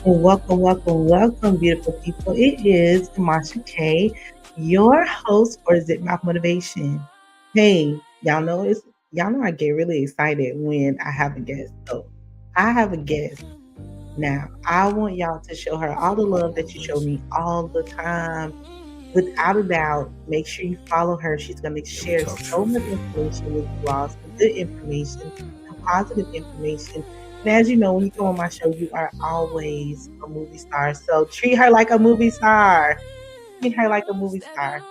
Welcome, beautiful people. It is Tamasha K, your host for Zipmouth Motivation. Hey, y'all know I get really excited when I have a guest. So I have a guest now. I want y'all to show her all the love that you show me all the time. Without a doubt, make sure you follow her. She's going to share so much information with you all, some good information, some positive information. And as you know, when you come on my show, you are always a movie star. So treat her like a movie star. Treat her like a movie star.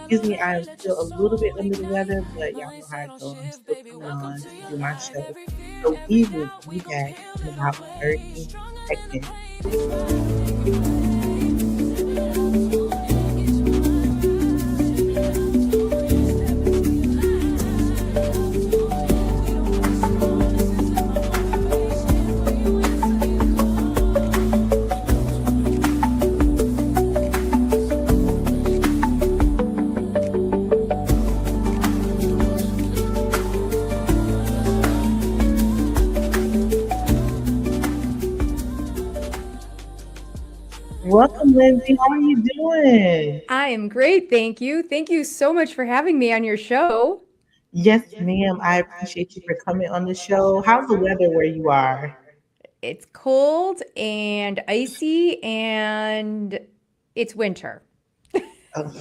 Excuse me, I am still a little bit under the weather, but y'all know how it goes. I'm still coming on to do my show. So we will be back in about 30 seconds. Welcome, Lindsay. How are you doing? I am great, thank you. Thank you so much for having me on your show. Yes, ma'am. I appreciate you for coming on the show. How's the weather where you are? It's cold and icy and it's winter. Oh,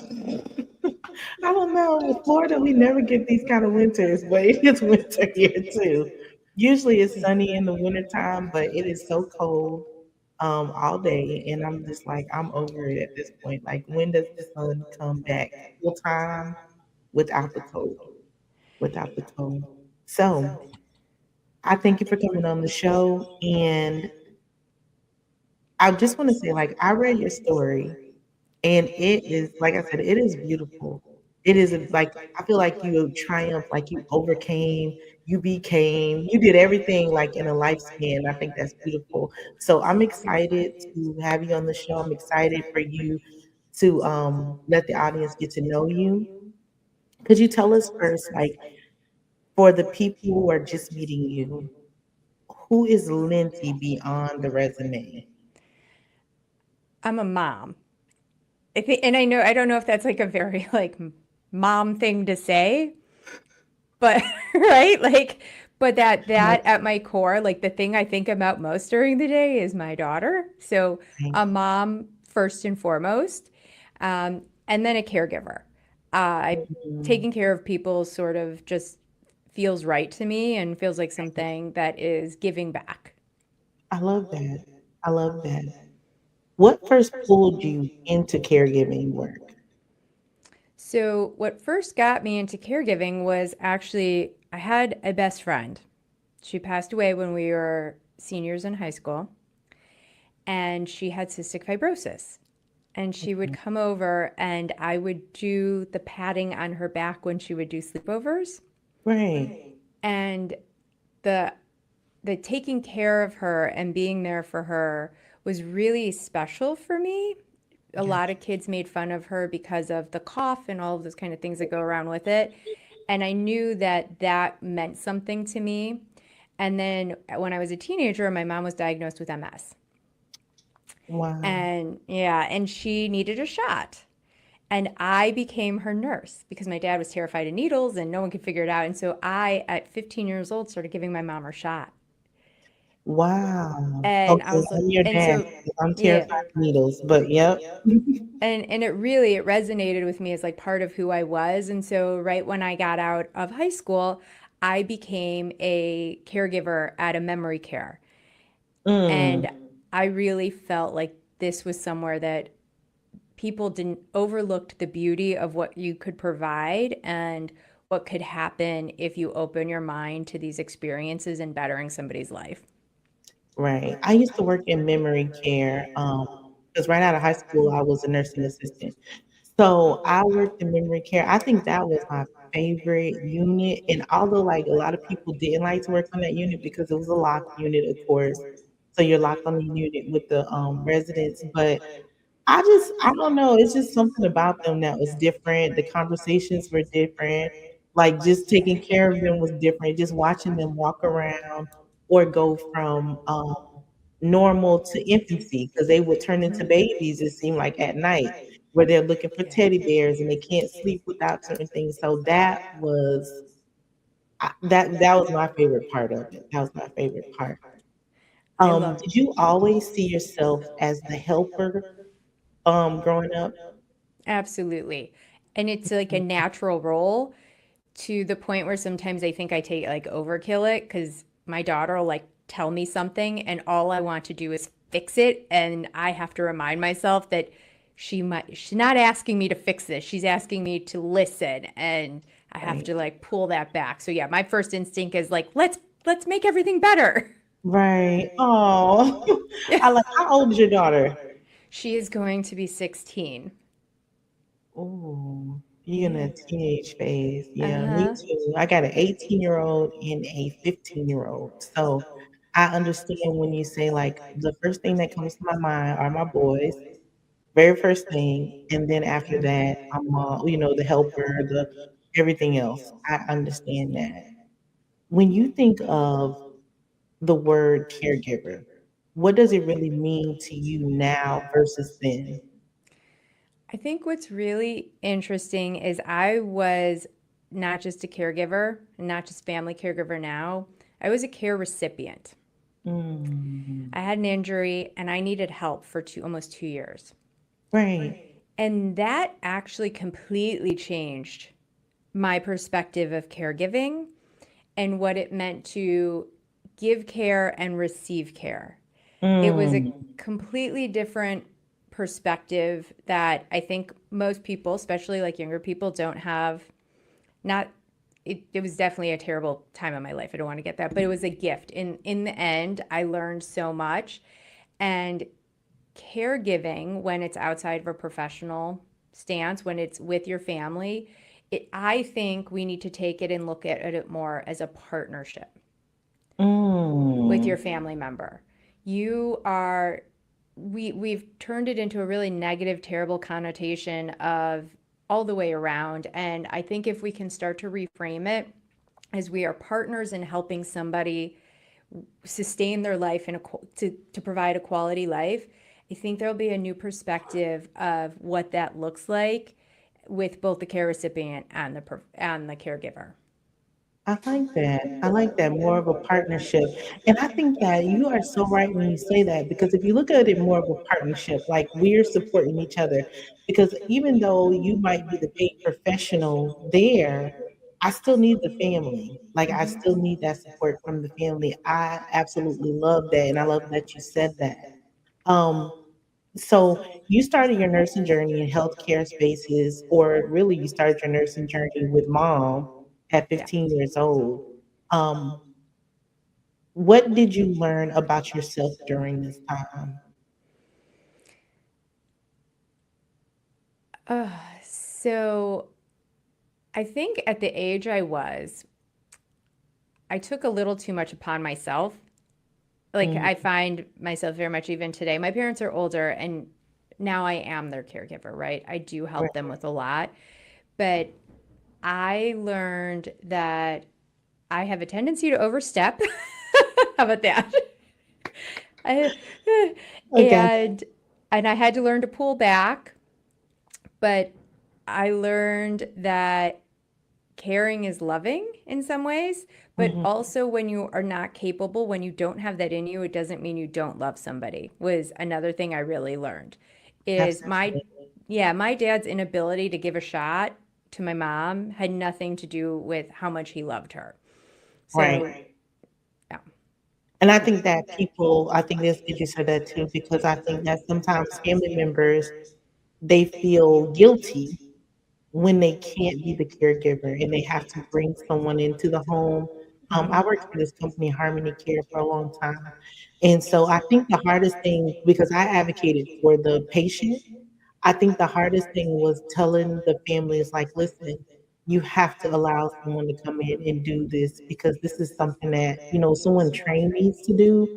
I don't know. With Florida, we never get these kind of winters, but it is winter here too. Usually it's sunny in the wintertime, but it is so cold all day. And I'm just like, I'm over it at this point. Like, when does the sun come back full time without the cold? Without the cold. So I thank you for coming on the show. And I just want to say, like, I read your story, and it is, like I said, it is beautiful. It is like, I feel like you triumphed, like you overcame, you became, you did everything like in a lifespan. I think that's beautiful. So I'm excited to have you on the show. I'm excited for you to let the audience get to know you. Could you tell us first, like, for the people who are just meeting you, who is Lindsay beyond the resume? I'm a mom. And I don't know if that's like a very like mom thing to say, but right? But that at my core, like the thing I think about most during the day is my daughter. So a mom first and foremost, and then a caregiver. I Mm, taking care of people sort of just feels right to me and feels like something that is giving back. I love that. I love that. What first pulled you into caregiving work? So, what first got me into caregiving was actually I had a best friend. She passed away when we were seniors in high school, and she had cystic fibrosis. And she would come over, and I would do the patting on her back when she would do sleepovers. Right. And the the taking care of her and being there for her was really special for me. A lot Gotcha. of kids made fun of her because of the cough and all of those kind of things that go around with it. And I knew that that meant something to me. And then when I was a teenager, my mom was diagnosed with MS. Wow. And yeah, and she needed a shot. And I became her nurse because my dad was terrified of needles and no one could figure it out. And so I, at 15 years old, started giving my mom her shot. Wow. And I Okay, was like, I'm your and dad. so, 'Cause I'm yeah. terrified of needles, but yep. And it resonated with me as like part of who I was. And so right when I got out of high school, I became a caregiver at a memory care. Mm, And I really felt like this was somewhere that people didn't overlooked the beauty of what you could provide and what could happen if you open your mind to these experiences and bettering somebody's life. right. I used to work in memory care. Because right out of high school, I was a nursing assistant. So I worked in memory care. I think that was my favorite unit. And although like a lot of people didn't like to work on that unit because it was a locked unit, of course. So you're locked on the unit with the residents. But I don't know. It's just something about them that was different. The conversations were different. Like just taking care of them was different. Just watching them walk around or go from normal to infancy because they would turn into babies, it seemed like at night, where they're looking for teddy bears and they can't sleep without certain things. So that was my favorite part of it. That was my favorite part. I love Did you always see yourself as the helper growing up? absolutely. And it's like a natural role to the point where sometimes I think I take like overkill it because my daughter will like tell me something and all I want to do is fix it. And I have to remind myself that she's not asking me to fix this. She's asking me to listen. And I have Right. to like pull that back. So yeah, my first instinct is like, let's make everything better. Right. Oh, I like. How old is your daughter? She is going to be 16. Oh, you're in Yeah. a teenage phase. Yeah, me Uh-huh. too. I got an 18-year-old and a 15-year-old. So I understand when you say like the first thing that comes to my mind are my boys, very first thing, and then after that, I'm the helper, the everything else. I understand that. When you think of the word caregiver, what does it really mean to you now versus then? I think what's really interesting is I was not just a caregiver, not just family caregiver now, I was a care recipient. Mm, I had an injury and I needed help for almost 2 years. right. And that actually completely changed my perspective of caregiving and what it meant to give care and receive care. It was a Mm, completely different perspective that I think most people, especially like younger people, don't have. Not it was definitely a terrible time in my life. I don't want to get that, but it was a gift. In the end, I learned so much. And caregiving, when it's outside of a professional stance, when it's with your family, I think we need to take it and look at it more as a partnership with mm. your family member. You are we've turned it into a really negative, terrible connotation of all the way around. And I think if we can start to reframe it as we are partners in helping somebody sustain their life and to provide a quality life, I think there'll be a new perspective of what that looks like with both the care recipient and the caregiver. I like that. I like that more of a partnership. And I think that you are so right when you say that, because if you look at it more of a partnership, like we're supporting each other, because even though you might be the paid professional there, I still need the family. Like I still need that support from the family. I absolutely love that. And I love that you said that. Um, so you started your nursing journey in healthcare spaces, or really you started your nursing journey with mom at Yeah. 15 years old. Um, what did you learn about yourself during this time? So I think at the age I was, I took a little too much upon myself. Like Mm, I find myself very much even today. My parents are older and now I am their caregiver, right? I do help them right. with a lot. But I learned that I have a tendency to overstep. How about that? I, I got and I had to learn to pull back, but I learned that caring is loving in some ways, but mhm, also when you are not capable, when you don't have that in you, it doesn't mean you don't love somebody. Was another thing I really learned. Is my absolutely. Yeah, my dad's inability to give a shot to my mom had nothing to do with how much he loved her. Right. So, yeah. And I think that I think it's good you said that too, because I think that sometimes family members, they feel guilty when they can't be the caregiver and they have to bring someone into the home. I Mhm. worked for this company, Harmony Care, for a long time. And so I think the hardest thing, because I advocated for the patient, I think the hardest thing was telling the families, like, listen, you have to allow someone to come in and do this because this is something that, someone trained needs to do.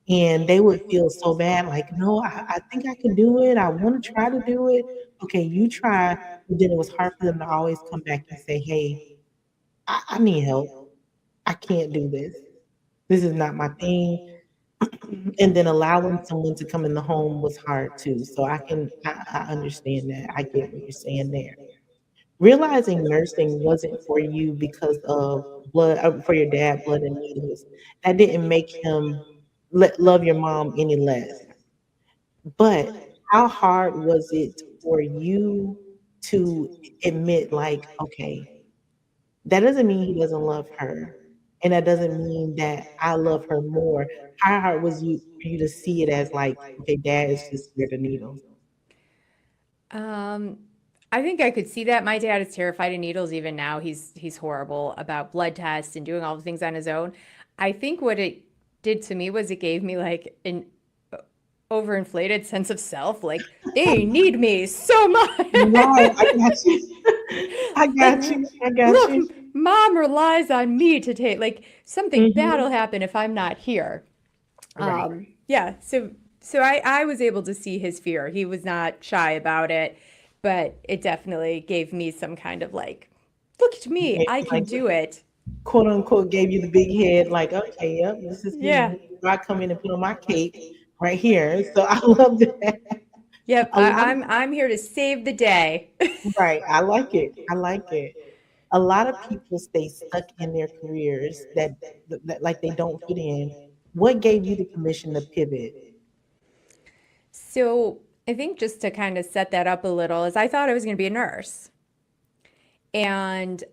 And they would feel so bad, like, no, I think I can do it. I want to try to do it. Okay, you try. But then it was hard for them to always come back and say, hey, I need help. I can't do this. This is not my thing. And then allowing someone to come in the home was hard too. So I understand that. I get what you're saying there. Realizing nursing wasn't for you because of blood, for your dad, blood and needles, that didn't make him love your mom any less. But how hard was it for you to admit, like, okay, that doesn't mean he doesn't love her, and that doesn't mean that I love her more. How hard was you for you to see it as like, okay, dad is just scared of needles? Um, I think I could see that. My dad is terrified of needles even now. He's horrible about blood tests and doing all the things on his own. I think what it did to me was it gave me like an overinflated sense of self, like they need me so much. Right, I got you. I Like, got you. I got look, you. mom relies on me to take, like something bad Hmm. will happen if I'm not here. Right. Yeah, so I was able to see his fear. He was not shy about it, but it definitely gave me some kind of like, look at me, Yeah, I can like, do it. quote unquote, gave you the big head, like, okay, yep, this is me. Yeah. I come in and put on my cape right here. So I love that. Yep, A lot of I'm here to save the day. Right. I like it. I like it. A lot of people stay stuck in their careers that like they don't fit in. What gave you the permission to pivot? So I think just to kind of set that up a little is I thought I was going to be a nurse. And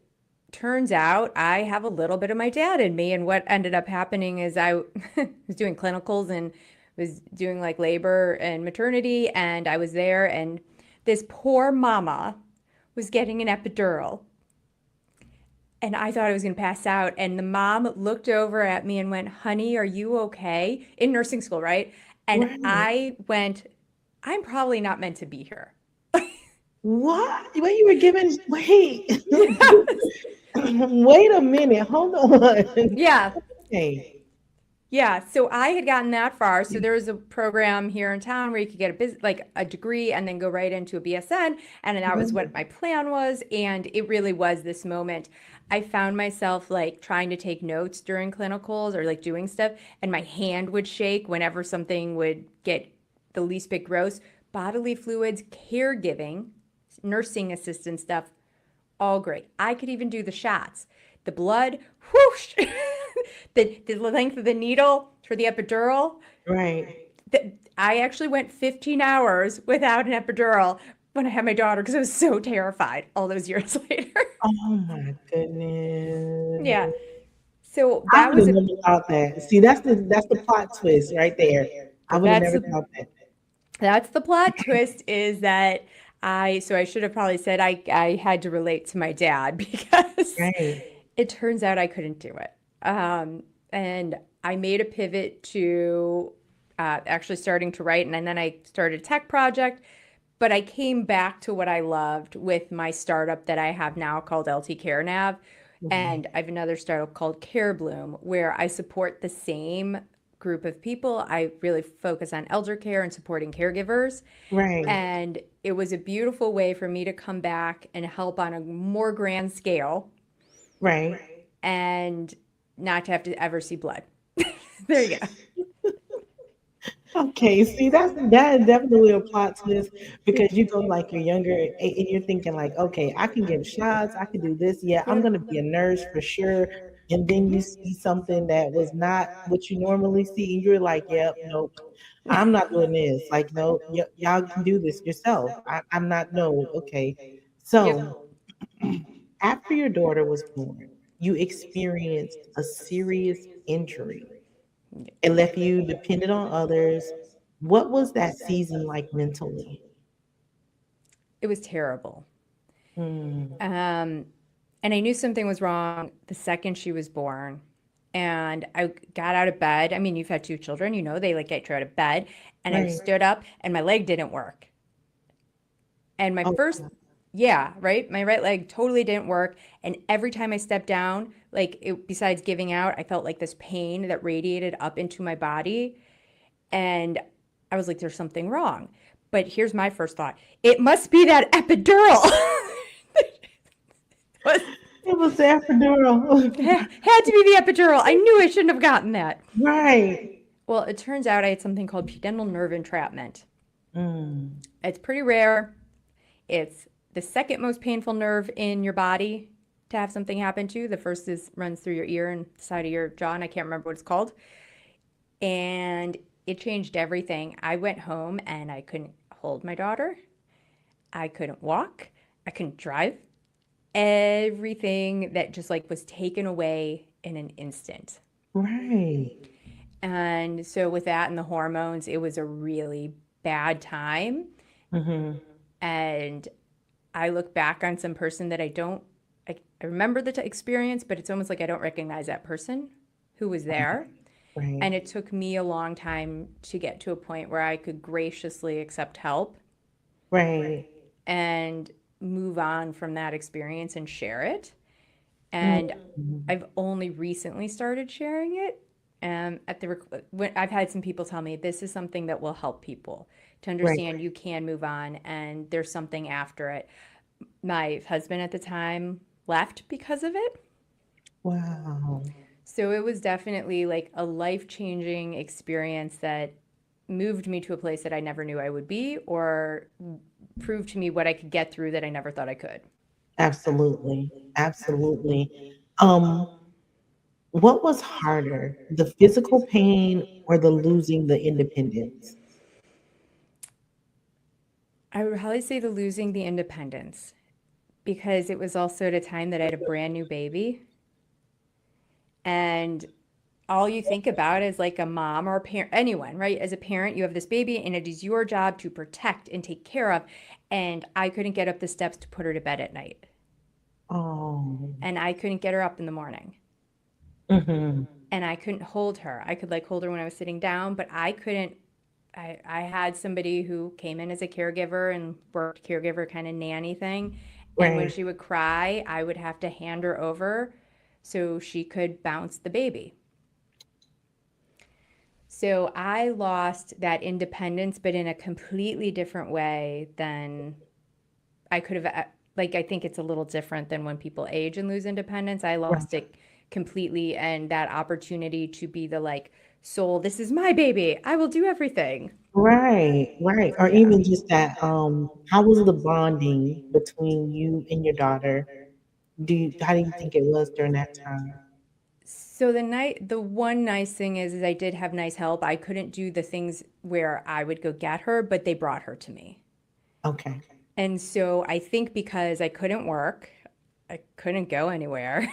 turns out I have a little bit of my dad in me. And what ended up happening is I was doing clinicals and was doing like labor and maternity. And I was there, and this poor mama was getting an epidural. And I thought I was going to pass out. And the mom looked over at me and went, honey, are you okay? In nursing school, right? And Right. I went, I'm probably not meant to be here. What? What you were given? Wait. Yeah. Wait a minute. Hold on. Yeah. Okay. Yeah, so I had gotten that far. So there was a program here in town where you could get like a degree and then go right into a BSN, and that was what my plan was. And it really was this moment. I found myself like trying to take notes during clinicals or like doing stuff, and my hand would shake whenever something would get the least bit gross. Bodily fluids, caregiving, nursing assistant stuff, all great. I could even do the shots. The blood, whoosh, the length of the needle for the epidural. Right. I actually went 15 hours without an epidural when I had my daughter because I was so terrified all those years later. Oh my goodness. Yeah. So I that would was have a, never thought that. See, that's the plot twist right there. I would have that's never the, thought that. that's the plot twist is that so I should have probably said I had to relate to my dad because Right. it turns out I couldn't do it. And I made a pivot to actually starting to write, and then I started a tech project. But I came back to what I loved with my startup that I have now called LTCareNav. Mhm. And I have another startup called CareBloom, where I support the same group of people. I really focus on elder care and supporting caregivers. Right. And it was a beautiful way for me to come back and help on a more grand scale Right. and not to have to ever see blood. There you go. Okay, see, that is definitely a plot twist because you go like you're younger and you're thinking like, okay, I can give shots, I can do this. Yeah, I'm Yeah. gonna be a nurse for sure. And then you see something that was not what you normally see, and you're like, yep, nope, I'm not doing this. Like, no, y'all can do this yourself. I'm not. No, okay. Yep. So after your daughter was born, you experienced a serious injury. It left you dependent on others. What was that season like mentally? It was terrible. Mm, Um, and I knew something was wrong the second she was born. And I got out of bed. I mean, you've had two children, you know, they like get you out of bed. And I right. stood up and my leg didn't work. And my Oh, first, yeah, right? My right leg totally didn't work. And every time I stepped down, like besides giving out, I felt like this pain that radiated up into my body. And I was like, there's something wrong. But here's my first thought. It must be that epidural. Was it was the epidural. had to be the epidural. I knew I shouldn't have gotten that. Right. Well, it turns out I had something called pudendal nerve entrapment. Mm. It's pretty rare. It's the second most painful nerve in your body to have something happen to. The first is runs through your ear and the side of your jaw, and I can't remember what it's called. And it changed everything. I went home and I couldn't hold my daughter. I couldn't walk. I couldn't drive. Everything that just like was taken away in an instant. Right. And so with that and the hormones, it was a really bad time. Mm-hmm. And I look back on some person that I remember the experience, but it's almost like I don't recognize that person who was there. Right. And it took me a long time to get to a point where I could graciously accept help Right. and move on from that experience and share it. And Mm-hmm. I've only recently started sharing it. I've had some people tell me this is something that will help people to Right. understand you can move on and there's something after it. My husband at the time left because of it. Wow. So it was definitely like a life-changing experience that moved me to a place that I never knew I would be or proved to me what I could get through that I never thought I could. Absolutely. Absolutely. Um, what was harder, the physical pain or the losing the independence? I would probably say the losing the independence because it was also at a time that I had a brand new baby and all you think about is like a mom or a parent, anyone, right? As a parent, you have this baby and it is your job to protect and take care of. And I couldn't get up the steps to put her to bed at night. Oh. And I couldn't get her up in the morning. Mm-hmm. And I couldn't hold her. I could like hold her when I was sitting down, but I couldn't. I had somebody who came in as a caregiver and worked caregiver kind of nanny thing. And when Right. she would cry, I would have to hand her over so she could bounce the baby. So I lost that independence, but in a completely different way than I could have. Like, I think it's a little different than when people age and lose independence. I Right. lost it completely, and that opportunity to be the like soul, this is my baby. I will do everything. Right. Right. Or Yeah. even just that, how was the bonding between you and your daughter? How do you think it was during that time? So the one nice thing is I did have nice help. I couldn't do the things where I would go get her, but they brought her to me. Okay. And so I think because I couldn't work, I couldn't go anywhere.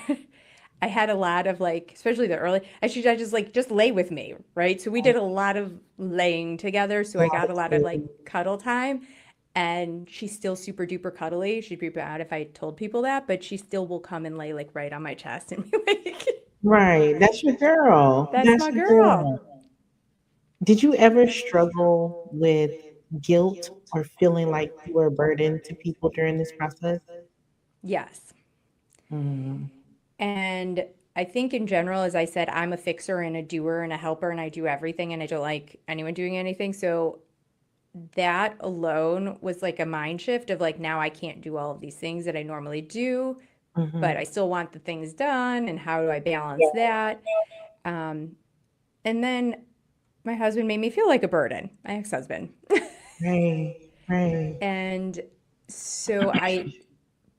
I had a lot of like, especially the early, I just like, just lay with me, right? So we did a lot of laying together. So I got a lot of like cuddle time. And she's still super duper cuddly. She'd be bad if I told people that, but she still will come and lay like right on my chest and be like, Right. That's your girl. that's That's my your girl. girl. Did you ever struggle with guilt or feeling like you were a burden to people during this process? Yes. Mm. And I think in general, as I said, I'm a fixer and a doer and a helper and I do everything and I don't like anyone doing anything. So that alone was like a mind shift of like, now I can't do all of these things that I normally do, but Mhm. I still want the things done. And how do I balance that? Um, and then my husband made me feel like a burden, my ex-husband. Right. Right. And so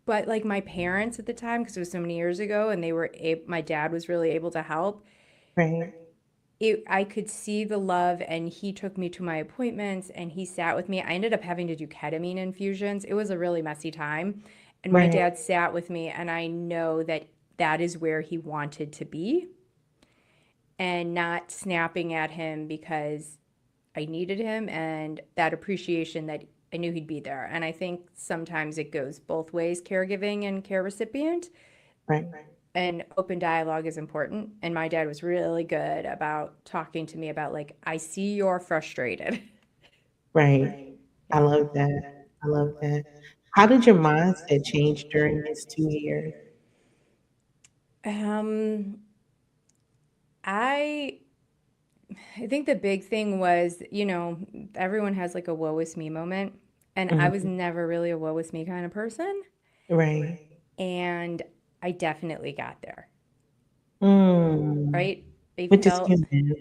but like my parents at the time, because it was so many years ago and my dad was really able to help. Right. I could see the love and he took me to my appointments and he sat with me. I ended up having to do ketamine infusions. It was a really messy time. And my Right. dad sat with me and I know that that is where he wanted to be and not snapping at him because I needed him and that appreciation that I knew he'd be there. And I think sometimes it goes both ways, caregiving and care recipient. Right. And open dialogue is important. And my dad was really good about talking to me about, like, I see you're frustrated. Right. I Yeah. love that. I love that. How did your mindset change during these 2 years? Um, I I think the big thing was, everyone has like a woe is me moment. And I was Mhm. never really a woe is me kind of person. Right. And I definitely got there, Mm. right? I Which is felt human.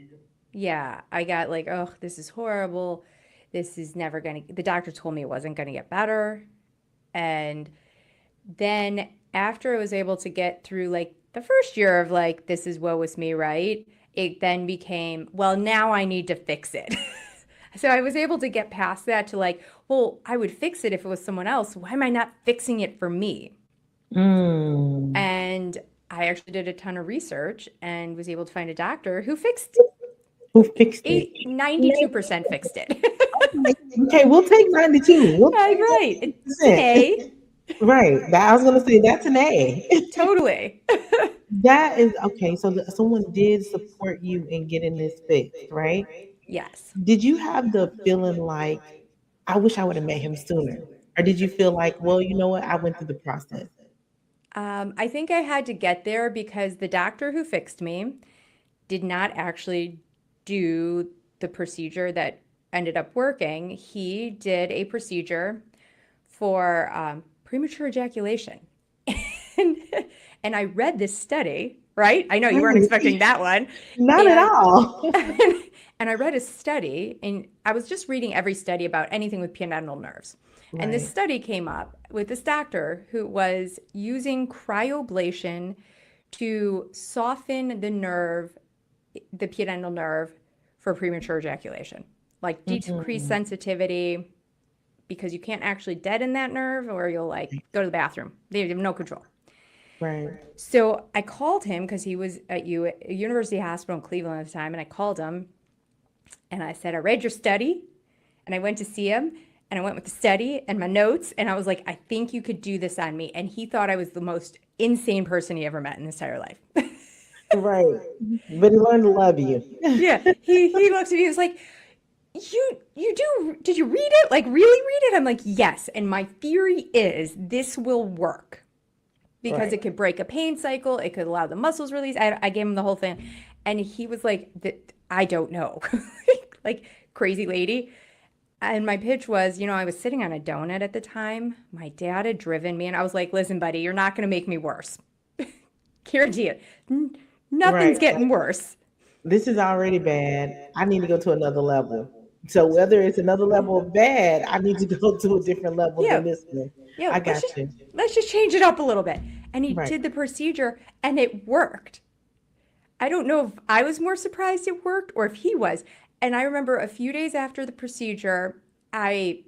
Yeah, I got like, oh, this is horrible. This is never gonna, the doctor told me it wasn't gonna get better. And then after I was able to get through like the first year of like, this is woe is me, right? It then became, well, now I need to fix it. So I was able to get past that to like, well, I would fix it if it was someone else. Why am I not fixing it for me? Mm. And I actually did a ton of research and was able to find a doctor who fixed Who fixed it? 92% fixed it. Okay, we'll take 92. We'll I'm take right. It's an 90%. A. Right. I was gonna say that's an A. Totally. That is okay. So someone did support you in getting this fixed, right? Yes. Did you have the feeling like I wish I would have met him sooner, or did you feel like, well, you know what, I went through the process? I think I had to get there because the doctor who fixed me did not actually do the procedure that ended up working. He did a procedure for premature ejaculation. and, and I read this study, right? I know you weren't expecting Right. that one. Not at And all. and I read a study, and I was just reading every study about anything with pudendal nerves. And this Right. study came up with this doctor who was using cryoablation to soften the nerve, the pudendal nerve, for premature ejaculation, like decrease Mm-mm. sensitivity because you can't actually deaden that nerve or you'll like go to the bathroom. They have no control. Right. So I called him because he was at University Hospital in Cleveland at the time, and I called him and I said, I read your study, and I went to see him, and I went with the study and my notes, and I was like, I think you could do this on me. And he thought I was the most insane person he ever met in his entire life. Right. But he learned to love you. Yeah, he looked at me, he was like, you do, did you read it? Like, really read it? I'm like, yes. And my theory is this will work because Right. it could break a pain cycle. It could allow the muscles release. I gave him the whole thing. And he was like, I don't know. Like, crazy lady. And my pitch was, I was sitting on a donut at the time. My dad had driven me, and I was like, listen, buddy, you're not going to make me worse. Guarantee it. Nothing's Right. getting worse. This is already bad. I need to go to another level. So whether it's another level of bad, I need to go to a different level Yeah. than this one. Yeah. I Let's got just you. let's just change it up a little bit. And he Right. did the procedure and it worked. I don't know if I was more surprised it worked or if he was. And I remember a few days after the procedure, I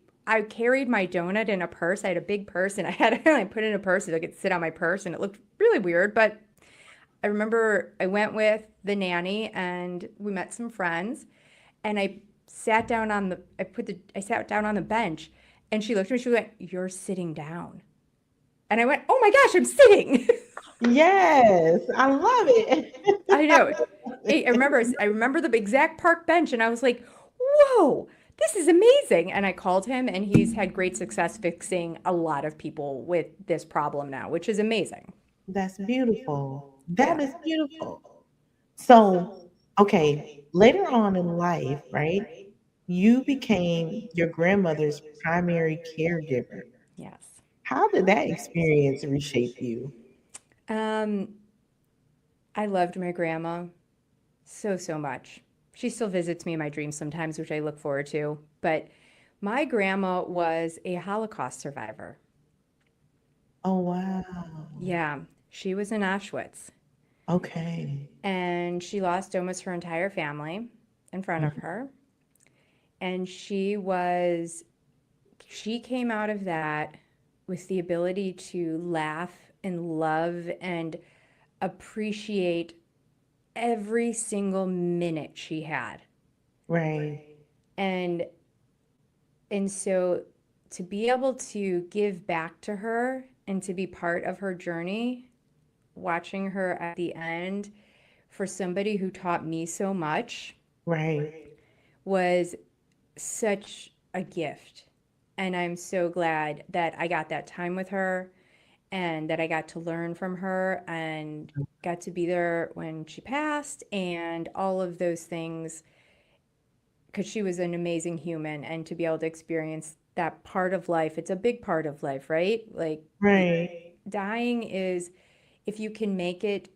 carried my donut in a purse. I had a big purse and I put it in a purse so I could sit on my purse and it looked really weird. But I remember I went with the nanny and we met some friends and I sat down on the bench and she looked at me, she went, "You're sitting down." And I went, "Oh my gosh, I'm sitting." Yes, I love it. I know. I remember the exact park bench and I was like, "Whoa, this is amazing." And I called him and he's had great success fixing a lot of people with this problem now, which is amazing. That's beautiful. That Yeah. is beautiful. So, okay, later on in life, right, you became your grandmother's primary caregiver. Yes. How did that experience reshape you? Um, I loved my grandma so, so much. She still visits me in my dreams sometimes, which I look forward to. But my grandma was a Holocaust survivor. Oh, wow. Yeah, she was in Auschwitz Okay. and she lost almost her entire family in front of Mhm. her. And she came out of that with the ability to laugh and love and appreciate every single minute she had. Right. And so to be able to give back to her and to be part of her journey, watching her at the end for somebody who taught me so much Right. was such a gift. And I'm so glad that I got that time with her and that I got to learn from her and got to be there when she passed and all of those things because she was an amazing human and to be able to experience that part of life, it's a big part of life, right? Like Right. dying is, if you can make it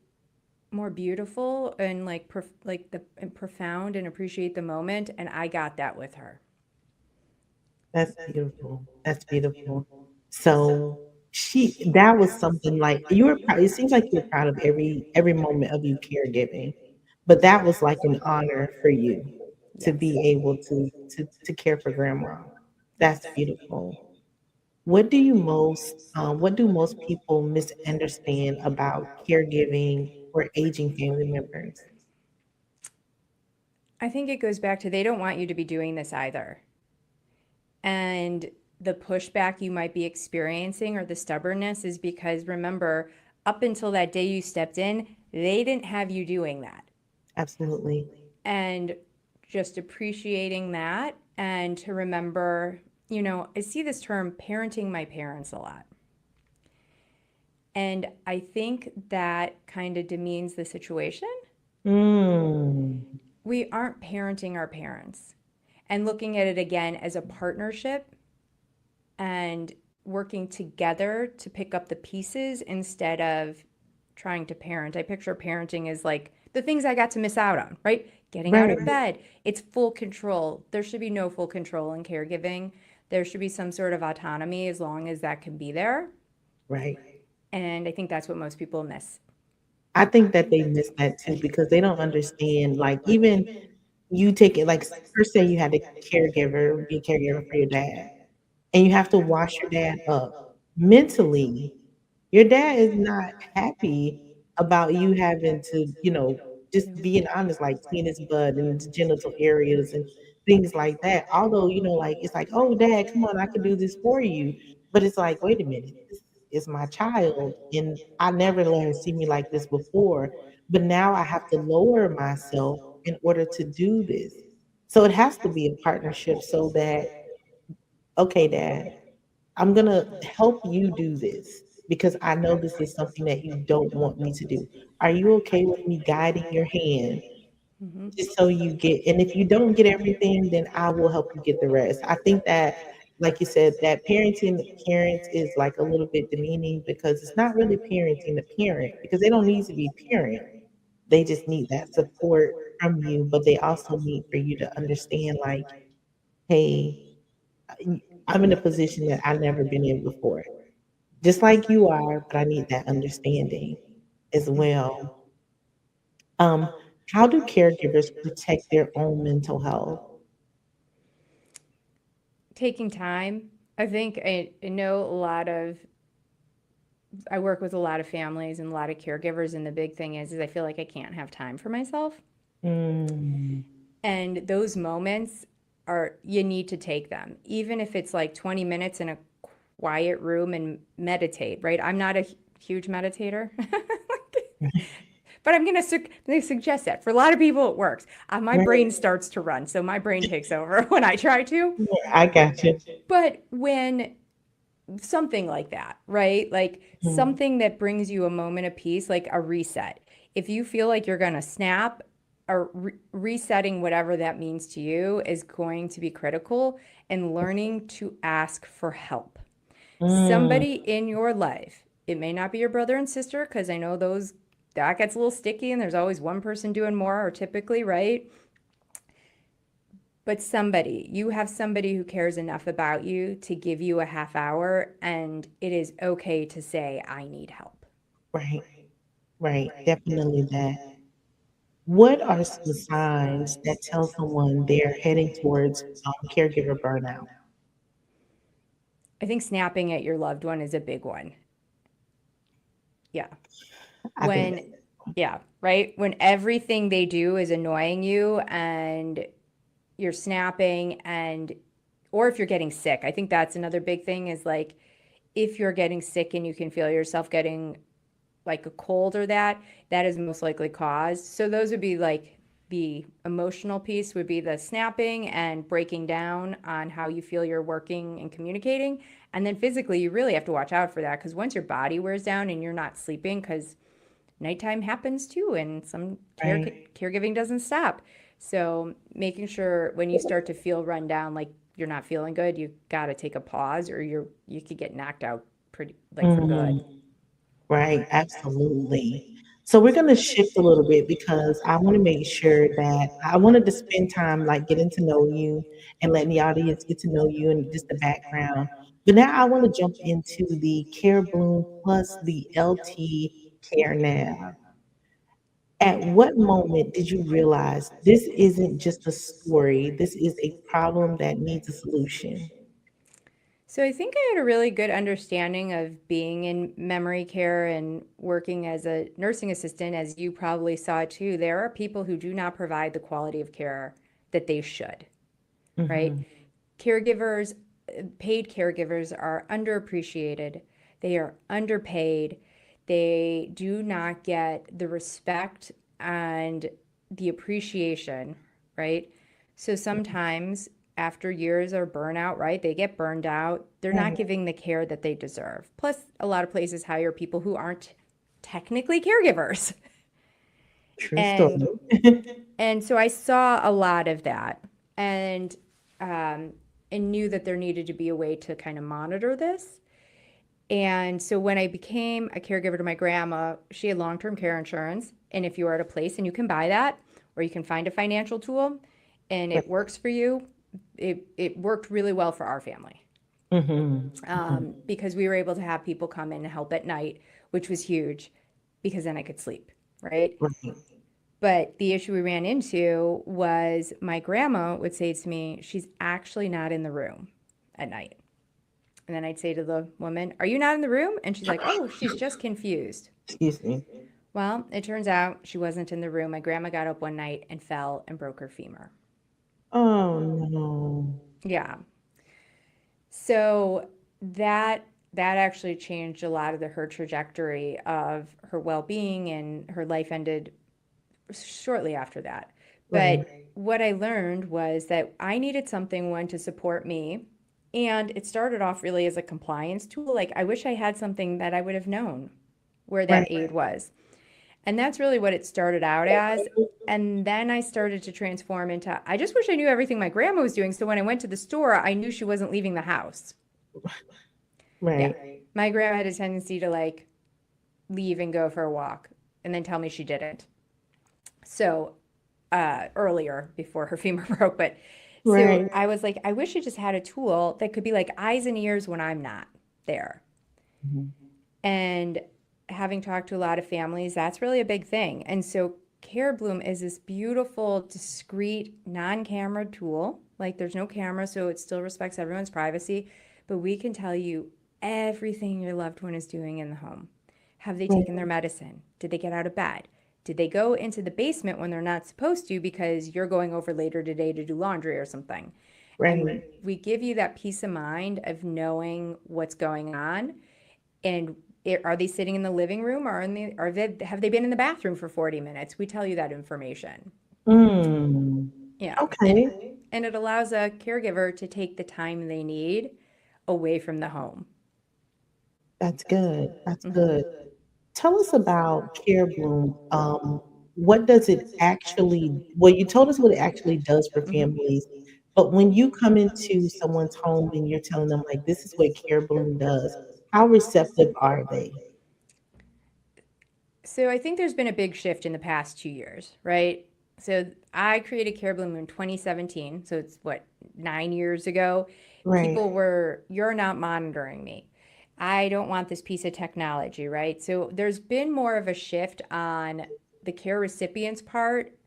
more beautiful and like like the and profound and appreciate the moment. And I got that with her. That's beautiful. That's beautiful. So that was something like you were proud. It seems like you're proud of every moment of you caregiving, but that was like an honor for you to Yes. be able to care for grandma. That's Yes. beautiful. What do most people misunderstand about caregiving for aging family members? I think it goes back to they don't want you to be doing this either. And the pushback you might be experiencing or the stubbornness is because remember, up until that day you stepped in, they didn't have you doing that. Absolutely. And just appreciating that and to remember, I see this term parenting my parents a lot. And I think that kind of demeans the situation. Mm, We aren't parenting our parents and looking at it again as a partnership and working together to pick up the pieces instead of trying to parent. I picture parenting as like the things I got to miss out on, right? Getting out right, of bed. It's full control. There should be no full control in caregiving. There should be some sort of autonomy as long as that can be there. right. And I think that's what most people miss. I think that they miss that too because they don't understand. Like even you take it like first say you had a caregiver, be a caregiver for your dad, and you have to wash your dad up mentally. Your dad is not happy about you having to, just being honest, like clean his butt and his genital areas and things like that. Although, like it's like, oh, dad, come on, I can do this for you. But it's like, wait a minute, this is my child, and I never let her see me like this before. But now I have to lower myself in order to do this. So it has to be a partnership so that, okay, dad, I'm going to help you do this because I know this is something that you don't want me to do. Are you okay with me guiding your hand Mm-hmm. just so you get, and if you don't get everything, then I will help you get the rest. I think that, like you said, that parenting the parents is like a little bit demeaning because it's not really parenting the parent because they don't need to be parent. They just need that support from you, but they also need for you to understand, like, hey, I'm in a position that I've never been in before just like you are, but I need that understanding as well. Um, how do caregivers protect their own mental health? Taking time. I think I know a lot of, I work with a lot of families and a lot of caregivers, and the big thing is I feel like I can't have time for myself. Mm, And those moments are, you need to take them, even if it's like 20 minutes in a quiet room and meditate, right? I'm not a huge meditator, but I'm going to suggest that for a lot of people, it works. My right. brain starts to run, so my brain takes over when I try to. Yeah, I got you. But when something like that, right? Like Mm, something that brings you a moment of peace, like a reset. If you feel like you're going to snap, or resetting whatever that means to you is going to be critical, and learning to ask for help. mm, Somebody in your life, it may not be your brother and sister, because I know those, that gets a little sticky and there's always one person doing more, or typically, right? But somebody, you have somebody who cares enough about you to give you a half hour, and it is okay to say, I need help. right, right. Definitely that. What are some signs that tell someone they're heading towards caregiver burnout? I think snapping at your loved one is a big one. Yeah. I think When, yeah, right? When everything they do is annoying you and you're snapping, and, or if you're getting sick. I think that's another big thing is like, if you're getting sick and you can feel yourself getting like a cold or that, that is most likely caused. So those would be like the emotional piece would be the snapping and breaking down on how you feel you're working and communicating. And then physically, you really have to watch out for that, because once your body wears down and you're not sleeping, because nighttime happens too, and some right. caregiving doesn't stop. So making sure when you start to feel run down, like you're not feeling good, you got to take a pause, or you could get knocked out pretty like for good. Mm, right, absolutely. So we're going to shift a little bit because I want to make sure that I wanted to spend time like getting to know you and letting the audience get to know you and just the background. But now I want to jump into the Care Bloom plus the LT Care Nav. At what moment did you realize this isn't just a story? This is a problem that needs a solution. So I think I had a really good understanding of being in memory care and working as a nursing assistant, as you probably saw too. There are people who do not provide the quality of care that they should, right? Hmm. Caregivers, paid caregivers are underappreciated. They are underpaid. They do not get the respect and the appreciation, right? So sometimes after years of burnout, right, they get burned out. They're not Right. giving the care that they deserve. Plus, a lot of places hire people who aren't technically caregivers. True And story. and so I saw a lot of that, and um, and knew that there needed to be a way to kind of monitor this. And so when I became a caregiver to my grandma, she had long-term care insurance. And if you are at a place and you can buy that, or you can find a financial tool and it works for you, it worked really well for our family, Hmm. Hmm. because we were able to have people come in and help at night, which was huge because then I could sleep, right? Right. But the issue we ran into was my grandma would say to me, she's actually not in the room at night. And then I'd say to the woman, are you not in the room? And she's like, oh, she's just confused. Excuse me. Well, it turns out she wasn't in the room. My grandma got up one night and fell and broke her femur. Oh no. Yeah. So that actually changed a lot of her trajectory of her well-being, and her life ended shortly after that. Right. But what I learned was that I needed something, one, to support me. And it started off really as a compliance tool. Like, I wish I had something that I would have known where that Right. aid was. And that's really what it started out as. And then I started to transform into, I just wish I knew everything my grandma was doing. So when I went to the store, I knew she wasn't leaving the house. Yeah. Right. My grandma had a tendency to like leave and go for a walk and then tell me she didn't. So earlier before her femur broke. But so Right. I was like, I wish I just had a tool that could be like eyes and ears when I'm not there. Mhm. And having talked to a lot of families, that's really a big thing. And so CareBloom is this beautiful, discreet, non-camera tool. Like there's no camera, so it still respects everyone's privacy, but we can tell you everything your loved one is doing in the home. Have they taken their medicine? Did they get out of bed? Did they go into the basement when they're not supposed to because you're going over later today to do laundry or something? And Right. we give you that peace of mind of knowing what's going on. And are they sitting in the living room, or have they been in the bathroom for 40 minutes? We tell you that information. Mm. Yeah. Okay. And it allows a caregiver to take the time they need away from the home. That's good. That's Mhm. good. Tell us about Care Bloom. What does it actually, well, you told us what it actually does for Mhm. families, but when you come into someone's home and you're telling them, like, this is what Care Bloom does, how receptive are they? So I think there's been a big shift in the past 2 years, right? So I created CareBloom in 2017. So it's what, 9 years ago. Right. People were, you're not monitoring me. I don't want this piece of technology, right? So there's been more of a shift on the care recipients part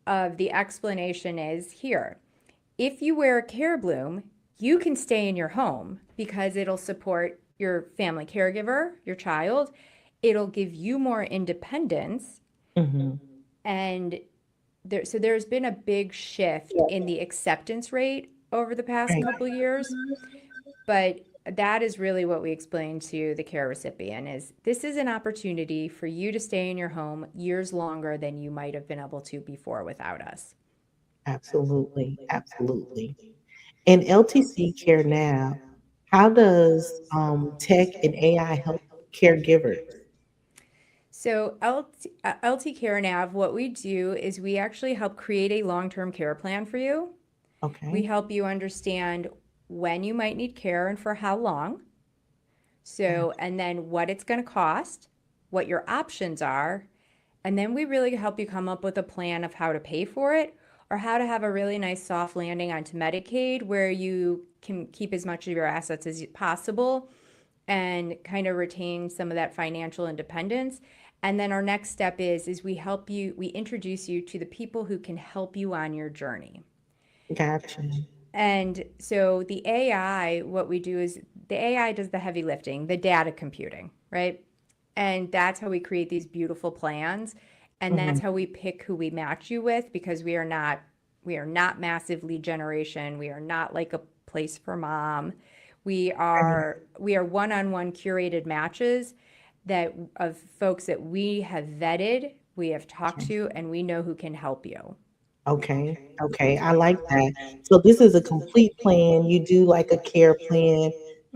of the explanation is here. If you wear a CareBloom, you can stay in your home because it'll support your family caregiver, your child. It'll give you more independence. Hmm. And there's been a big shift in the acceptance rate over the past Right. couple of years. But that is really what we explain to the care recipient is this is an opportunity for you to stay in your home years longer than you might have been able to before without us. Absolutely. Absolutely. And LTC Care Now, how does tech and AI help caregivers? So LT CareNav, what we do is we actually help create a long-term care plan for you. We Okay. help you understand when you might need care and for how long. So, and then what it's going to cost, what your options are, And then we really help you come up with a plan of how to pay for it or how to have a really nice soft landing onto Medicaid where you can keep as much of your assets as possible and kind of retain some of that financial independence. And then our next step is we introduce you to the people who can help you on your journey. Gotcha. And so the AI, what we do is the AI does the heavy lifting, the data computing, right? And that's how we create these beautiful plans. And that's Mhm. how we pick who we match you with because we are not massive lead generation. We are not like a place for mom. We Right. are we are one-on-one curated matches that of folks that we have vetted, we have talked Okay. to, and we know who can help you. Okay. Okay. I like that. So this is a complete plan. You do like a care plan,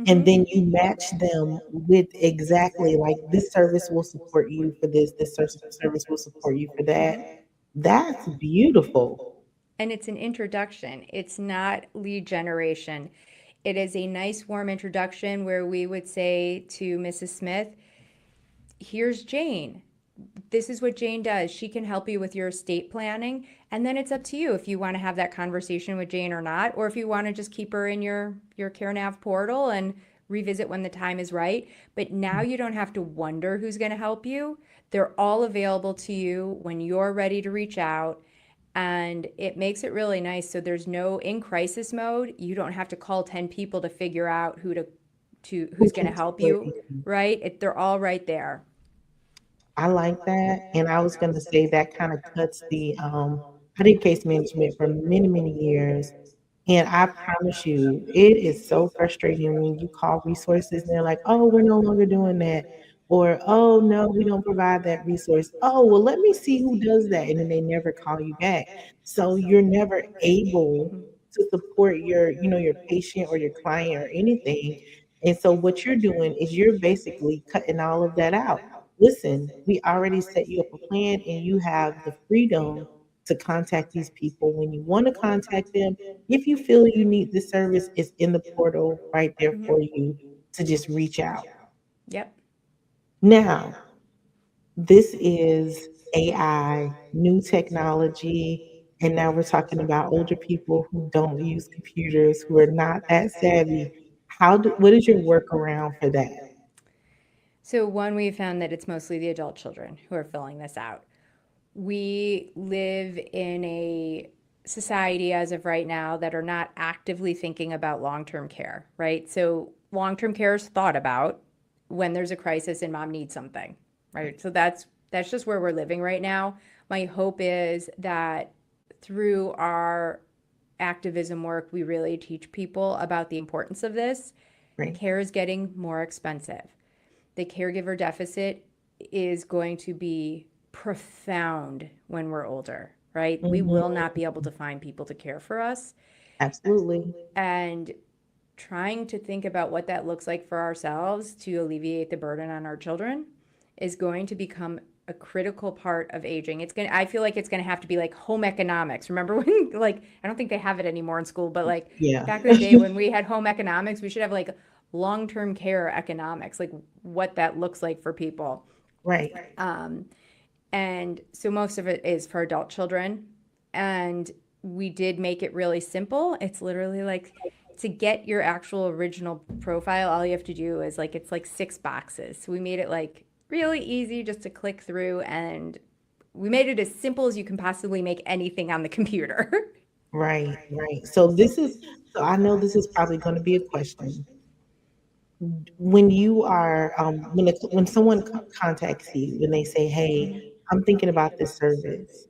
and Hmm. then you match them with exactly like this service will support you for this, service will support you for that. Hmm. That's beautiful. And it's an introduction. It's not lead generation. It is a nice, warm introduction where we would say to Mrs. Smith, here's Jane. This is what Jane does. She can help you with your estate planning. And then it's up to you if you want to have that conversation with Jane or not, or if you want to just keep her in your CareNav portal and revisit when the time is right. But now you don't have to wonder who's going to help you. They're all available to you when you're ready to reach out. And it makes it really nice. So there's no in crisis mode. You don't have to call 10 people to figure out Who who's going to can help support you, you? right? They're all right there. I like that, and I was gonna say that kinda cuts I did case management for many, many years, and I promise you, it is so frustrating when you call resources and they're like, "Oh, we're no longer doing that," or, "Oh, no, we don't provide that resource." "Oh, well, let me see who does that," and then they never call you back. So you're never able Mhm. to support your patient or your client or anything, and so what you're doing is you're basically cutting all of that out. Listen, we already set you up a plan and you have the freedom to contact these people when you want to contact them. If you feel you need this service, it's in the portal right there Mhm. for you to just reach out. Yep. Now, this is AI, new technology, and now we're talking about older people who don't use computers, who are not that savvy. What is your workaround for that? So, one, we found that it's mostly the adult children who are filling this out. We live in a society as of right now that are not actively thinking about long term care, right? So, long term care is thought about when there's a crisis and mom needs something, right? So, that's just where we're living right now. My hope is that through our activism work, we really teach people about the importance of this. Right. Care is getting more expensive. The caregiver deficit is going to be profound when we're older, right? We Mhm. will not be able to find people to care for us. Absolutely. And trying to think about what that looks like for ourselves to alleviate the burden on our children is going to become a critical part of aging. I feel like it's going to have to be like home economics. Remember when, like, I don't think they have it anymore in school, but like Yeah. back in the day when we had home economics, we should have like long-term care economics, like what that looks like for people. Right. Um, and so most of it is for adult children. And we did make it really simple. It's literally like to get your actual original profile, all you have to do is like, it's like 6 boxes. So we made it like really easy just to click through, and we made it as simple as you can possibly make anything on the computer. Right, right. So I know this is probably going to be a question. When someone contacts you and they say, "Hey, Mhm. I'm thinking about this service,"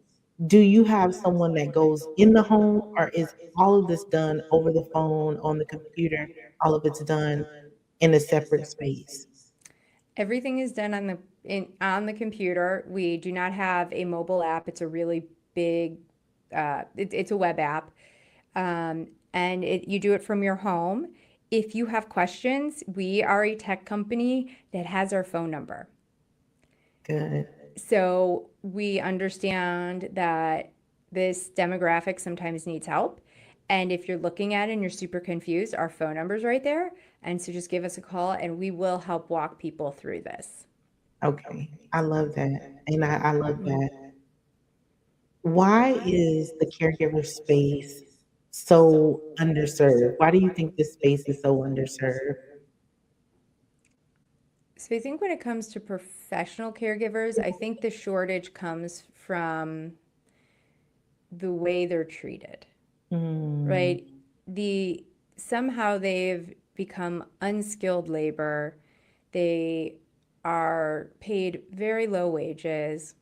do you have someone that goes in the home, or is all of this done over the phone, on the computer? All of it's done in a separate space. Everything is done on the computer. We do not have a mobile app. It's a really big, it's a web app, and you do it from your home. If you have questions, we are a tech company that has our phone number. Good. So we understand that this demographic sometimes needs help. And if you're looking at it and you're super confused, our phone number's right there. And so just give us a call and we will help walk people through this. Okay. I love that. And I love that. Why is the caregiver space so underserved? Why do you think this space is so underserved? So I think when it comes to professional caregivers, I think the shortage comes from the way they're treated, Mm, right? The somehow they've become unskilled labor. They are paid very low wages,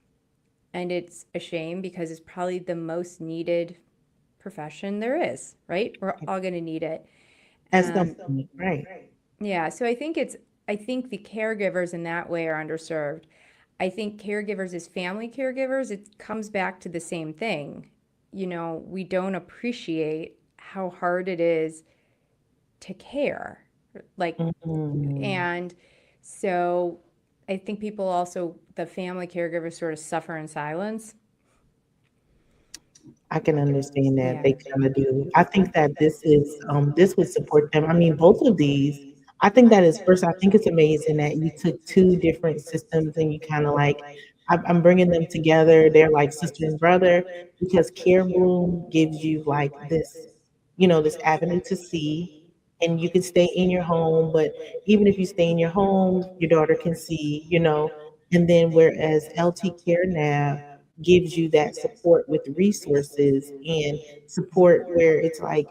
and it's a shame because it's probably the most needed profession there is, right? We're all going to need it. at some Um, point, right. yeah, so I think the caregivers in that way are underserved. I think caregivers as family caregivers, it comes back to the same thing. You know, we don't appreciate how hard it is to care. Like, Mm, and so I think people also, the family caregivers sort of suffer in silence. I can understand that Yeah. they kind of do. I think that this would support them. I mean, both of these. I think that is first. I think it's amazing that you took two different systems and you kind of like I'm bringing them together. They're like sister and brother because Care Bloom gives you like this, this avenue to see, and you can stay in your home. But even if you stay in your home, your daughter can see, and then whereas LT Care Nav gives you that support with resources and support where it's like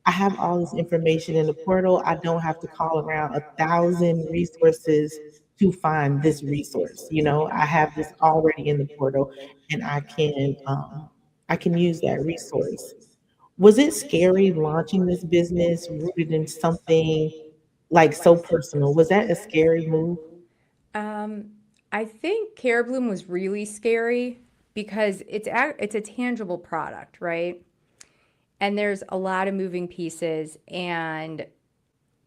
I have all this information in the portal. I don't have to call around 1,000 resources to find this resource. I have this already in the portal, and I can use that resource. Was it scary launching this business rooted in something like so personal? Was that a scary move? Um, I think CareBloom was really scary because it's a tangible product, right? And there's a lot of moving pieces. And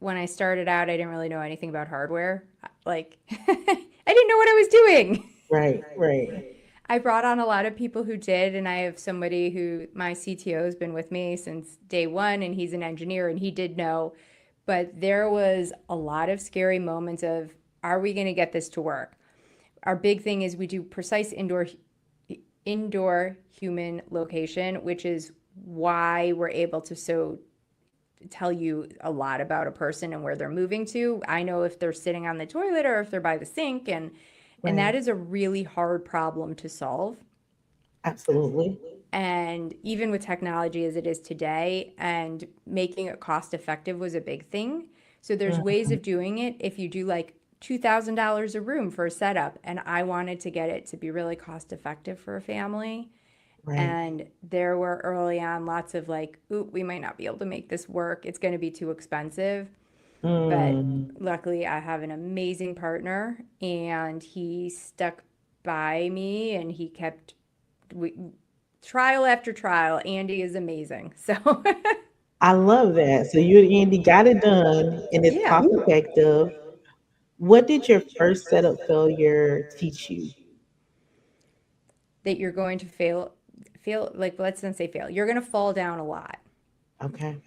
when I started out, I didn't really know anything about hardware. Like, I didn't know what I was doing. Right, right, I brought on a lot of people who did, and I have somebody who my CTO has been with me since day one, and he's an engineer, and he did know. But there was a lot of scary moments of, are we going to get this to work? Our big thing is we do precise indoor human location, which is why we're able to so tell you a lot about a person and where they're moving to. I know if they're sitting on the toilet or if they're by the sink, and that right. is a really hard problem to solve. Absolutely. And even with technology as it is today, and making it cost effective was a big thing. So there's ways Mhm. of doing it. If you do like $2,000 a room for a setup, and I wanted to get it to be really cost effective for a family. Right. And there were early on lots of like, ooh, we might not be able to make this work. It's going to be too expensive. But Mm. luckily, I have an amazing partner, and he stuck by me, and he kept we, trial after trial. Andy is amazing. So, I love that. So you and Andy got it done and it's yeah, cost effective. What did your first setup failure teach you? that you're going to fail, like, let's not say fail. You're going to fall down a lot. Okay.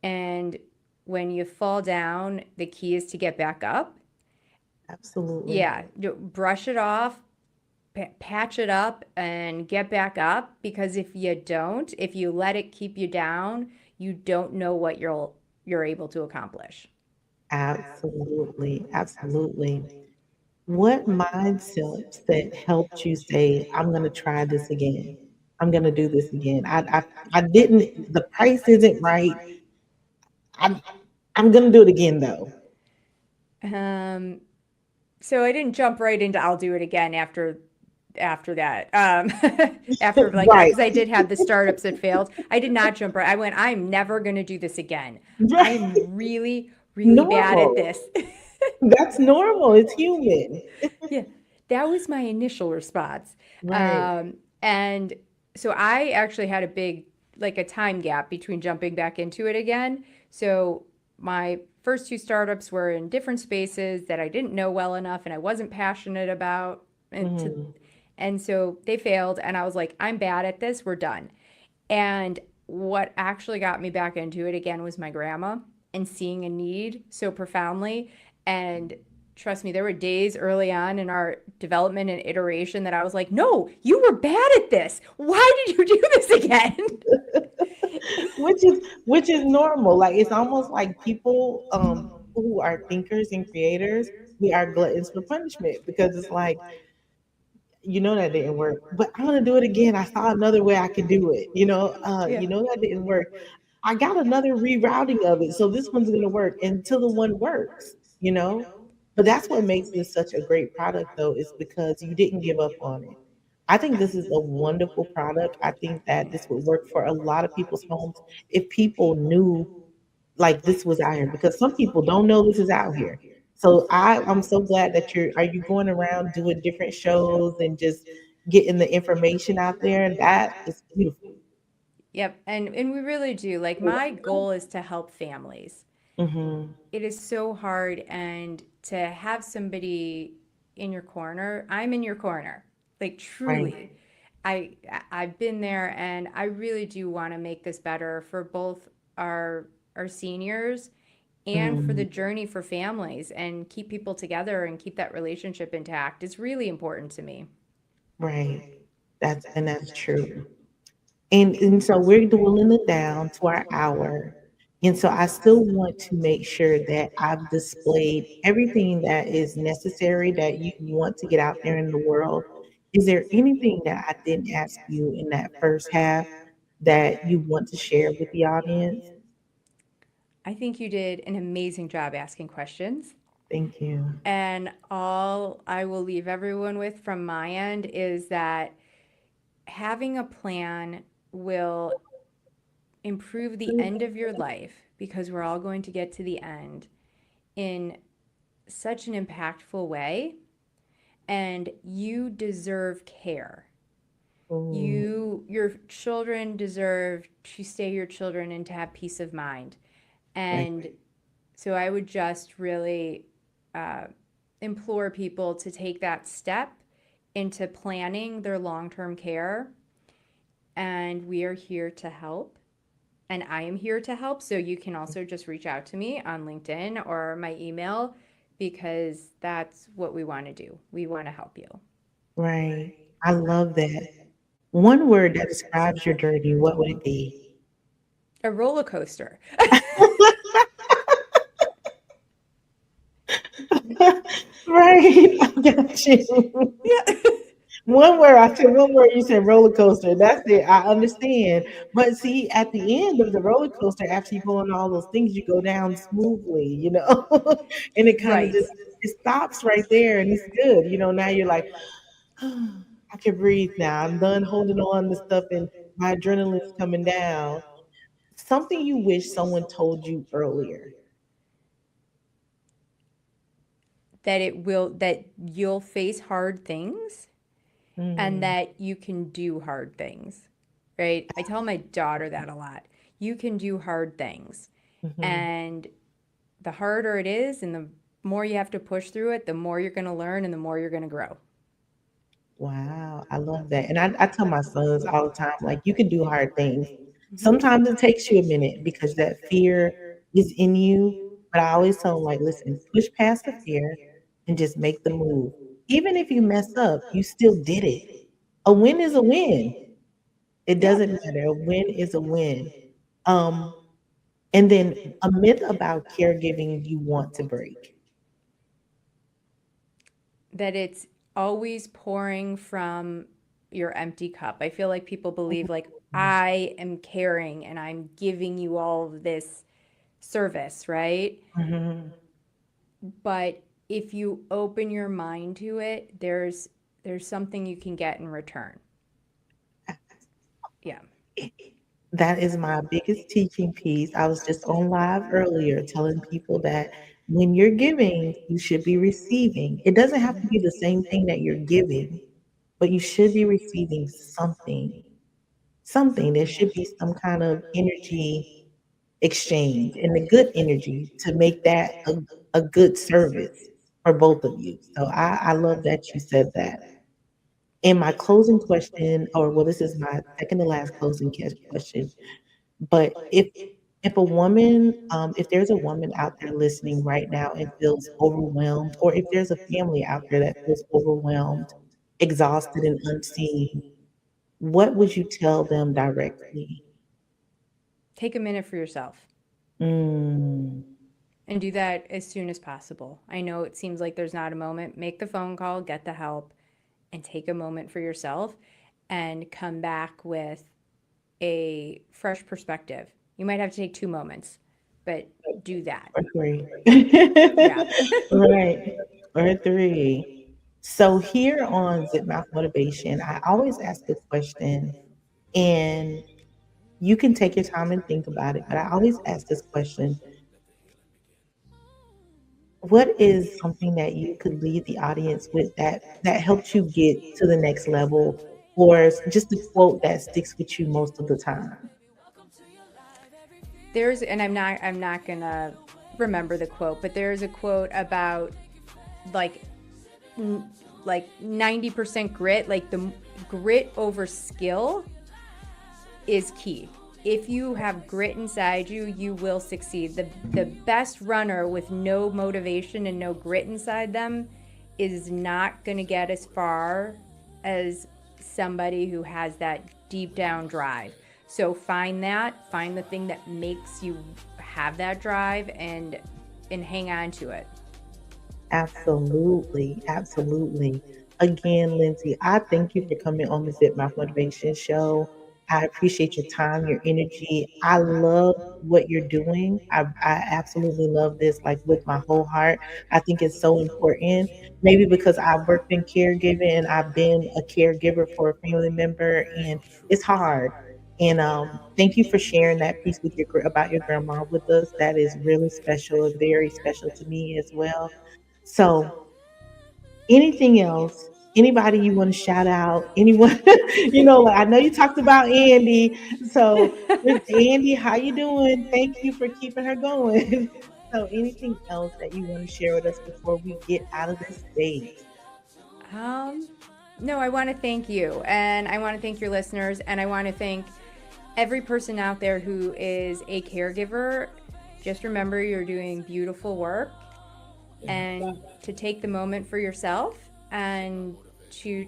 And when you fall down, the key is to get back up. Absolutely. Yeah, brush it off, patch it up, and get back up, because if you don't, if you let it keep you down, you don't know what you're able to accomplish. Absolutely. Absolutely. What mindsets that helped you say, I'm going to try this again? I'm going to do this again. I didn't, the price isn't right. I'm, I'm going to do it again though. Um, so I didn't jump right into I'll do it again after that. After like Right. because I did have the startups that failed. I did not jump right. I went, I'm never going to do this again. Right. I'm really, really bad at Normal. this. That's normal. It's human. Yeah, that was my initial response. Right. And so I actually had a big, like a time gap between jumping back into it again. So my first two startups were in different spaces that I didn't know well enough and I wasn't passionate about. Mhm. And so they failed. And I was like, I'm bad at this. We're done. And what actually got me back into it again was my grandma and seeing a need so profoundly. And trust me, there were days early on in our development and iteration that I was like, no, you were bad at this. Why did you do this again? Which is normal. Like it's almost like people who are thinkers and creators, we are gluttons for punishment because it's like, that didn't work, but I'm gonna do it again. I saw another way I could do it. Yeah. That didn't work. I got another rerouting of it, so this one's gonna work until the one works. But that's what makes this such a great product, though, is because you didn't give up on it. I think this is a wonderful product. I think that this would work for a lot of people's homes if people knew like this was out here, because some people don't know this is out here. So I'm so glad that you going around doing different shows and just getting the information out there. That is beautiful. Yep. And we really do. Like my goal is to help families. Hmm. It is so hard, and to have somebody in your corner. I'm in your corner. Like Right. truly. I I've been there, and I really do want to make this better for both our seniors and for the Mm, journey for families, and keep people together and keep that relationship intact. It's really important to me. right. That's true. And so we're dwindling it down to our hour. And so I still want to make sure that I've displayed everything that is necessary that you want to get out there in the world. Is there anything that I didn't ask you in that first half that you want to share with the audience? I think you did an amazing job asking questions. Thank you. And all I will leave everyone with from my end is that having a plan will improve the end of your life, because we're all going to get to the end in such an impactful way. And you deserve care. Oh, Your children deserve to stay your children and to have peace of mind. right. And so I would just really uh, implore people to take that step into planning their long term care. And we are here to help. And I am here to help. So you can also just reach out to me on LinkedIn or my email, because that's what we want to do. We want to help you. Right. I love that. One word that describes your journey, what would it be? A roller coaster. Right. I got you. Yeah. One word, I said one word, you said roller coaster. That's it. I understand. But see, at the end of the roller coaster, after you go on all those things, you go down smoothly, and it kind of Right. just it stops right there and it's good. Now you're like, I can breathe now. I'm done holding on to stuff and my adrenaline's coming down. Something you wish someone told you earlier. That you'll face hard things, and Mm, that you can do hard things. Right? I tell my daughter that a lot. You can do hard things. mhm. And the harder it is, and the more you have to push through it, the more you're going to learn and the more you're going to grow. Wow, I love that. And I tell my sons all the time, like, you can do hard things. Mhm. Sometimes it takes you a minute because that fear is in you. But I always tell them, like, listen, push past the fear and just make the move. Even if you mess up, you still did it. A win is a win. It Yeah. doesn't matter. A win is a win. Um, and then a myth about caregiving you want to break. That it's always pouring from your empty cup. I feel like people believe, like, I am caring and I'm giving you all of this service, right? Mhm. But if you open your mind to it, there's something you can get in return. Yeah. That is my biggest teaching piece. I was just on live earlier telling people that when you're giving, you should be receiving. It doesn't have to be the same thing that you're giving, but you should be receiving something. Something. There should be some kind of energy exchange and the good energy to make that a good service for both of you. So I love that you said that. And my closing question, or well, this is my second to last closing question, but if if there's a woman out there listening right now and feels overwhelmed, or if there's a family out there that feels overwhelmed, exhausted, and unseen, what would you tell them directly? Take a minute for yourself Mm, and do that as soon as possible. I know it seems like there's not a moment. Make the phone call, get the help, and take a moment for yourself and come back with a fresh perspective. You might have to take 2 moments, but do that. or three. Yeah. Right. Or three. So here on Zipmouth Motivation, I always ask a question, and you can take your time and think about it, but I always ask this question: what is something that you could leave the audience with that helps you get to the next level, or just a quote that sticks with you most of the time? There's and I'm not going to remember the quote, but there's a quote about like like 90% grit, like the grit over skill is key. If you have grit inside you, you will succeed. The best runner with no motivation and no grit inside them is not going to get as far as somebody who has that deep down drive. So find the thing that makes you have that drive and hang on to it. Absolutely, absolutely. Again, Lindsay, I thank you for coming on the Zip Mouth Motivation Show. I appreciate your time, your energy. I love what you're doing. I absolutely love this, like with my whole heart. I think it's so important. Maybe because I've worked in caregiving and I've been a caregiver for a family member, and it's hard. And thank you for sharing that piece with about your grandma with us. That is really special and very special to me as well. So, anything else? Anybody you want to shout out? Anyone? Like I know you talked about Andy. So, with Andy, how you doing? Thank you for keeping her going. So, anything else that you want to share with us before we get out of this space? Um, no, I want to thank you, and I want to thank your listeners, and I want to thank every person out there who is a caregiver. Just remember you're doing beautiful work, and to take the moment for yourself and to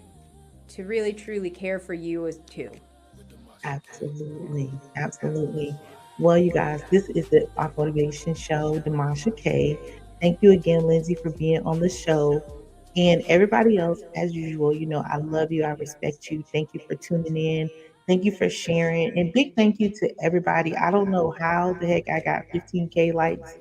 really truly care for you as too. Absolutely. Absolutely. Well, you guys, this is the Our Motivation Show, Demasha K. Thank you again, Lindsay, for being on the show. And everybody else, as usual, I love you. I respect you. Thank you for tuning in. Thank you for sharing. And big thank you to everybody. I don't know how the heck I got 15K likes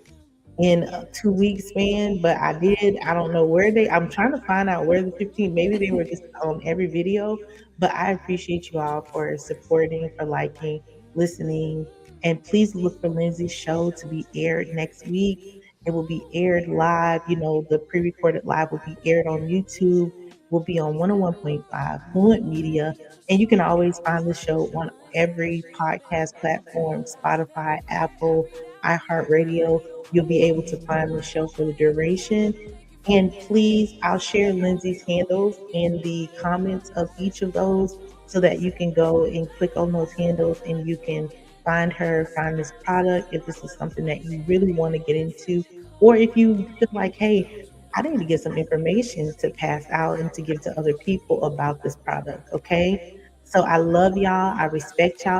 in a 2 week span, but I did. I don't know where I'm trying to find out where the 15, maybe they were just on every video, but I appreciate you all for supporting, for liking, listening. And please look for Lindsay's show to be aired next week. It will be aired live. The pre recorded live will be aired on YouTube, will be on 101.5 Fluent Media. And you can always find the show on every podcast platform: Spotify, Apple, iHeartRadio. You'll be able to find the show for the duration. And please, I'll share Lindsay's handles in the comments of each of those so that you can go and click on those handles and you can find her, find this product if this is something that you really want to get into. Or if you feel like, hey, I need to get some information to pass out and to give to other people about this product. Okay. So I love y'all. I respect y'all.